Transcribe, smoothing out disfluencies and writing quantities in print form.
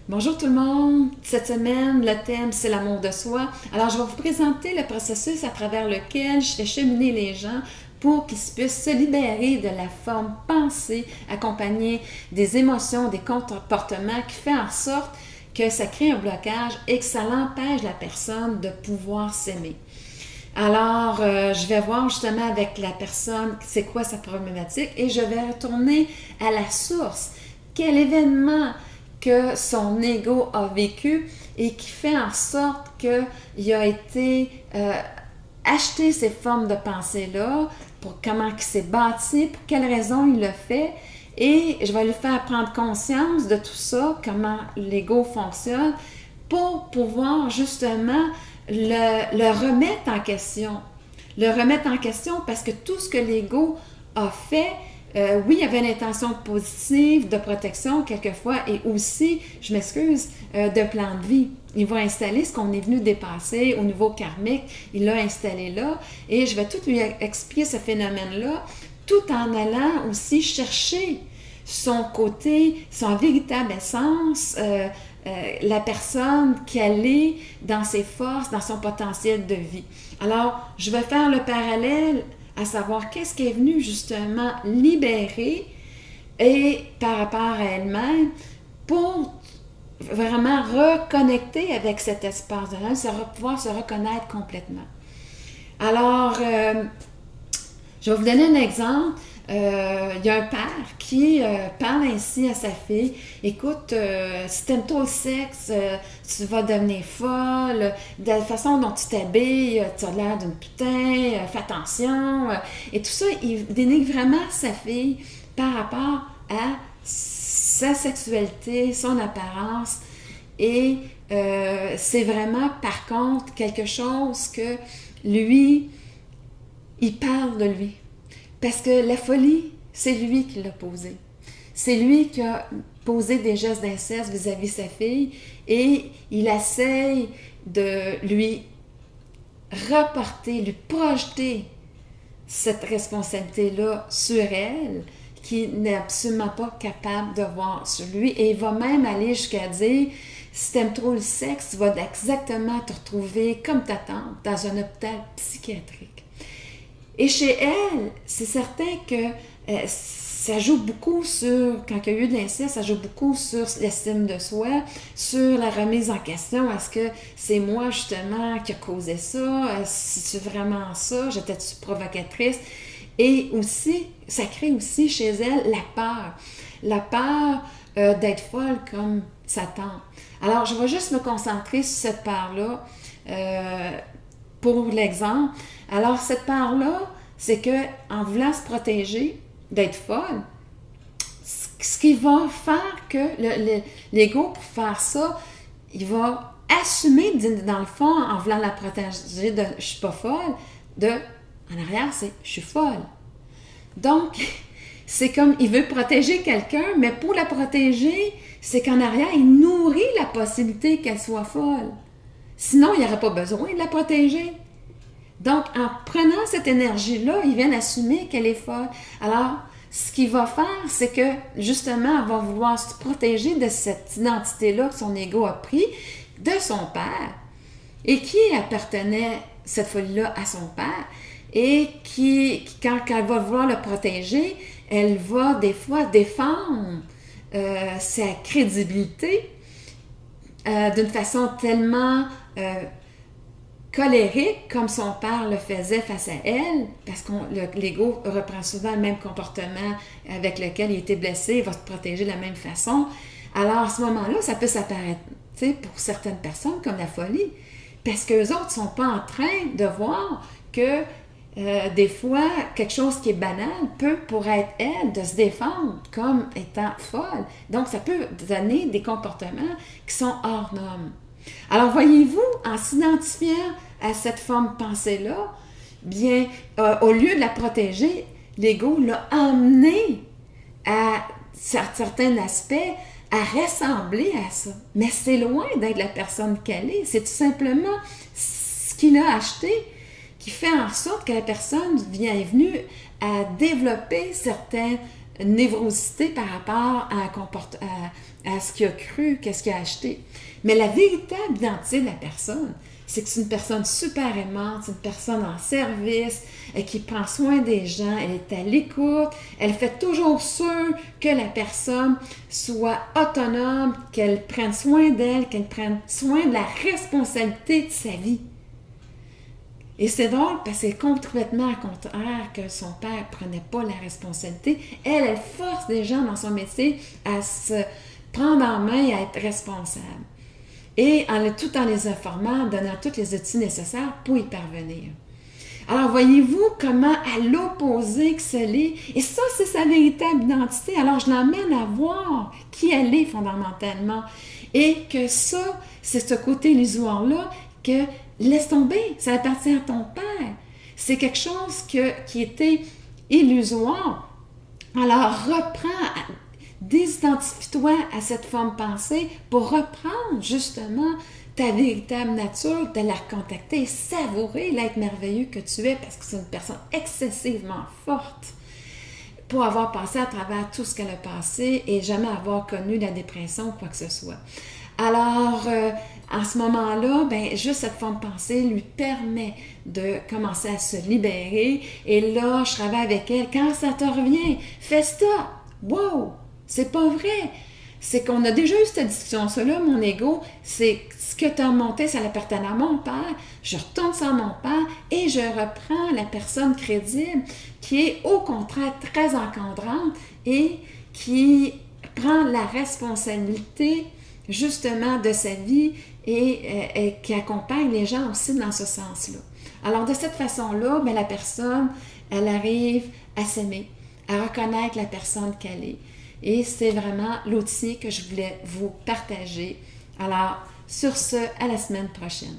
Bonjour tout le monde! Cette semaine, le thème, c'est l'amour de soi. Alors, je vais vous présenter le processus à travers lequel je fais cheminer les gens pour qu'ils puissent se libérer de la forme pensée, accompagnée des émotions, des comportements qui fait en sorte que ça crée un blocage et que ça l'empêche la personne de pouvoir s'aimer. Alors, je vais voir justement avec la personne c'est quoi sa problématique et je vais retourner à la source. Quel événement que son ego a vécu et qui fait en sorte qu'il a été acheté ces formes de pensée-là, pour comment il s'est bâti, pour quelles raisons il l'a fait. Et je vais lui faire prendre conscience de tout ça, comment l'ego fonctionne, pour pouvoir justement le remettre en question. Le remettre en question parce que tout ce que l'ego a fait, oui, il y avait une intention positive de protection quelquefois et aussi, je m'excuse, de plan de vie. Il va installer ce qu'on est venu dépasser au niveau karmique, il l'a installé là et je vais tout lui expliquer ce phénomène-là tout en allant aussi chercher son côté, son véritable essence, la personne qu'elle est dans ses forces, dans son potentiel de vie. Alors, je vais faire le parallèle à savoir qu'est-ce qui est venu justement libérer et par rapport à elle-même pour vraiment reconnecter avec cet espace-là, pouvoir se reconnaître complètement. Alors, je vais vous donner un exemple. Il y a un père qui parle ainsi à sa fille. Écoute, si t'aimes trop le sexe, tu vas devenir folle. De la façon dont tu t'habilles, tu as l'air d'une putain, fais attention. Et tout ça, il dénigre vraiment sa fille par rapport à sa sexualité, son apparence. Et c'est vraiment, par contre, quelque chose que lui, il parle de lui. Parce que la folie, c'est lui qui l'a posée. C'est lui qui a posé des gestes d'inceste vis-à-vis sa fille et il essaye de lui reporter, lui projeter cette responsabilité-là sur elle qui n'est absolument pas capable de voir sur lui. Et il va même aller jusqu'à dire, si tu aimes trop le sexe, tu vas exactement te retrouver comme ta tante dans un hôpital psychiatrique. Et chez elle, c'est certain que ça joue beaucoup sur, quand il y a eu de l'inceste, ça joue beaucoup sur l'estime de soi, sur la remise en question. Est-ce que c'est moi justement qui a causé ça? C'est vraiment ça? J'étais-tu provocatrice? Et aussi, ça crée aussi chez elle la peur. La peur d'être folle comme sa tante. Alors, je vais juste me concentrer sur cette part-là. Pour l'exemple, alors cette part-là, c'est que en voulant se protéger d'être folle, ce qui va faire que l'ego, pour faire ça, il va assumer, dans le fond, en voulant la protéger de « je suis pas folle », en arrière, c'est « je suis folle ». Donc, c'est comme, il veut protéger quelqu'un, mais pour la protéger, c'est qu'en arrière, il nourrit la possibilité qu'elle soit folle. Sinon, il n'y aurait pas besoin de la protéger. Donc, en prenant cette énergie-là, ils viennent assumer qu'elle est folle. Alors, ce qu'il va faire, c'est que, justement, elle va vouloir se protéger de cette identité-là que son ego a pris de son père et qui appartenait, cette folie-là, à son père et qui, quand elle va vouloir le protéger, elle va des fois défendre sa crédibilité d'une façon tellement colérique, comme son père le faisait face à elle, parce que l'ego reprend souvent le même comportement avec lequel il était blessé, il va se protéger de la même façon. Alors, à ce moment-là, ça peut s'apparaître, pour certaines personnes, comme la folie, parce qu'eux autres ne sont pas en train de voir que des fois, quelque chose qui est banal peut, pour être elle, de se défendre comme étant folle. Donc, ça peut donner des comportements qui sont hors normes. Alors, voyez-vous, en s'identifiant à cette forme pensée-là, bien, au lieu de la protéger, l'ego l'a emmené à certains aspects à ressembler à ça. Mais c'est loin d'être la personne qu'elle est. C'est tout simplement ce qu'il a acheté qui fait en sorte que la personne est venue à développer certains névrosité par rapport à ce qu'il a cru, qu'est-ce qu'il a acheté. Mais la véritable identité de la personne, c'est que c'est une personne super aimante, c'est une personne en service, qui prend soin des gens, elle est à l'écoute, elle fait toujours sûr que la personne soit autonome, qu'elle prenne soin d'elle, qu'elle prenne soin de la responsabilité de sa vie. Et c'est drôle parce que c'est complètement au contraire que son père ne prenait pas la responsabilité. Elle force les gens dans son métier à se prendre en main et à être responsable. Et tout en les informant, en donnant tous les outils nécessaires pour y parvenir. Alors, voyez-vous comment à l'opposé que ce l'est. Et ça, c'est sa véritable identité. Alors, je l'emmène à voir qui elle est fondamentalement. Et que ça, c'est ce côté illusoire-là que laisse tomber, ça appartient à ton père. C'est quelque chose qui était illusoire. Alors, désidentifie-toi à cette forme pensée pour reprendre justement ta véritable nature, de la recontacter et savourer l'être merveilleux que tu es parce que c'est une personne excessivement forte pour avoir passé à travers tout ce qu'elle a passé et jamais avoir connu la dépression ou quoi que ce soit. Alors, à ce moment-là, juste cette forme pensée lui permet de commencer à se libérer. Et là, je travaille avec elle. Quand ça te revient, fais stop! Wow! C'est pas vrai! C'est qu'on a déjà eu cette discussion-là, mon ego, c'est ce que tu as monté, ça appartenait à mon père. Je retourne sur mon père et je reprends la personne crédible qui est au contraire très encadrante et qui prend la responsabilité justement de sa vie et qui accompagne les gens aussi dans ce sens-là. Alors, de cette façon-là, la personne, elle arrive à s'aimer, à reconnaître la personne qu'elle est. Et c'est vraiment l'outil que je voulais vous partager. Alors, sur ce, à la semaine prochaine.